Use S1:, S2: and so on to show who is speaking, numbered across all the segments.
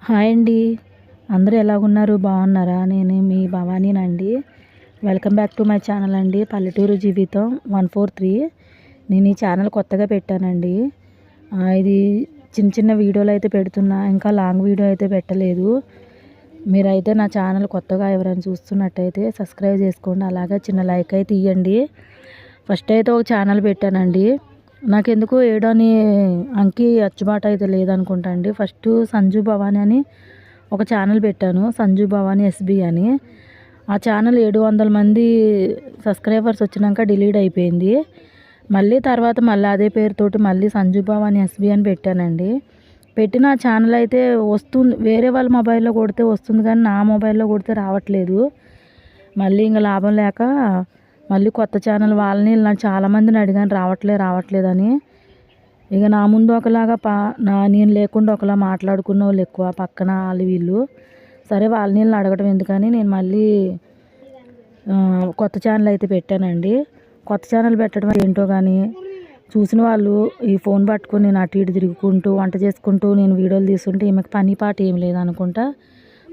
S1: Hi అండి. అందరూ ఎలాగున్నారు? బాగున్నారా? నేను మీ భవానీనండి. Welcome back to my channel అండి, పల్లెటూరు జీవితం 143. నేను ఈ ఛానల్ కొత్తగా పెట్టానండి. ఇది చిన్న చిన్న వీడియోలు అయితే పెడుతున్నా, ఇంకా లాంగ్ వీడియో అయితే పెట్టలేదు. మీరైతే నా ఛానల్ కొత్తగా ఎవరైనా చూస్తున్నట్టయితే సబ్స్క్రైబ్ చేసుకోండి, అలాగే చిన్న లైక్ అయితే ఇవ్వండి. ఫస్ట్ అయితే ఒక ఛానల్ పెట్టానండి. నాకెందుకు ఏడోని అంకి అచ్చుబాటు అయితే లేదనుకుంటా అండి. ఫస్ట్ సంజు భవానీ అని ఒక ఛానల్ పెట్టాను, సంజు భవానీ ఎస్బి అని. ఆ ఛానల్ 700 మంది సబ్స్క్రైబర్స్ వచ్చినాక డిలీట్ అయిపోయింది. మళ్ళీ అదే పేరుతోటి మళ్ళీ సంజు భవానీ ఎస్బి అని పెట్టానండి. పెట్టిన ఆ ఛానల్ అయితే వస్తుంది, వేరే వాళ్ళ మొబైల్లో కొడితే వస్తుంది కానీ నా మొబైల్లో కొడితే రావట్లేదు. మళ్ళీ ఇంకా లాభం లేక మళ్ళీ కొత్త ఛానల్ వాళ్ళని నాకు చాలామందిని అడిగాను, రావట్లేదని. ఇక నా ముందు ఒకలాగా నేను లేకుండా ఒకలా మాట్లాడుకున్న వాళ్ళు ఎక్కువ, పక్కన వాళ్ళు వీళ్ళు. సరే వాళ్ళని అడగడం ఎందుకని నేను మళ్ళీ కొత్త ఛానల్ అయితే పెట్టానండి. కొత్త ఛానల్ పెట్టడం ఏంటో కానీ చూసిన వాళ్ళు ఈ ఫోన్ పట్టుకొని నేను అటు ఇటు తిరుగుకుంటూ వంట చేసుకుంటూ నేను వీడియోలు తీస్తుంటే ఈమెకు పని పాట ఏం లేదనుకుంటా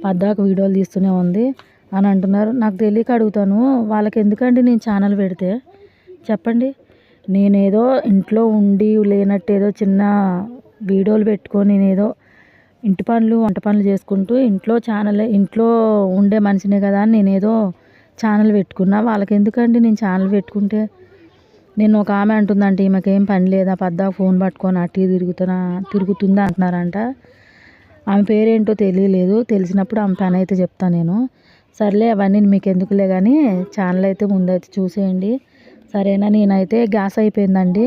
S1: పద్దాక వీడియోలు తీస్తూనే ఉంది అని అంటున్నారు. నాకు తెలియక అడుగుతాను, వాళ్ళకి ఎందుకండి నేను ఛానల్ పెడితే చెప్పండి. నేనేదో ఇంట్లో ఉండి లేనట్టు ఏదో చిన్న వీడియోలు పెట్టుకొని నేనేదో ఇంటి పనులు వంట పనులు చేసుకుంటూ ఇంట్లో ఉండే మనిషినే కదా అని నేనేదో ఛానల్ పెట్టుకున్నా. వాళ్ళకి ఎందుకండి నేను ఛానల్ పెట్టుకుంటే? నేను ఒక ఆమె అంటుందంటే ఈమెకేం పని లేదా, పద్దాక ఫోన్ పట్టుకొని అటు తిరుగుతుందా అంటున్నారంట. ఆమె పేరేంటో తెలియలేదు, తెలిసినప్పుడు ఆమె పని అయితే చెప్తాను నేను. సర్లే అవన్నీ మీకు ఎందుకులే కానీ ఛానల్ అయితే ముందైతే చూసేయండి, సరేనా. నేనైతే గ్యాస్ అయిపోయిందండి.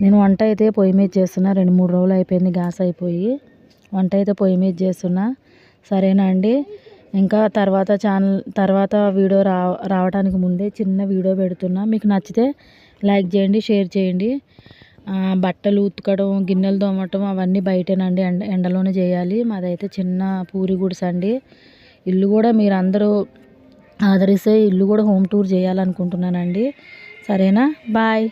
S1: నేను వంట అయితే పొయ్యి మీద చేస్తున్నా, 2-3 రోజులు అయిపోయింది గ్యాస్ అయిపోయి. వంట అయితే పొయ్యి మీద చేస్తున్నా, సరేనా అండి. ఇంకా తర్వాత వీడియో రావడానికి ముందే చిన్న వీడియో పెడుతున్నా. మీకు నచ్చితే లైక్ చేయండి, షేర్ చేయండి. బట్టలు ఉతకడం, గిన్నెలు తోమటం అవన్నీ బయటేనండి, ఎండలోనే చేయాలి. మాదైతే చిన్న పూరి గుడిసె అండి. ఇల్లు కూడా మీరు అందరూ ఆదరిస్తే ఇల్లు కూడా హోమ్ టూర్ చేయాలనుకుంటున్నానండి, సరేనా. బాయ్.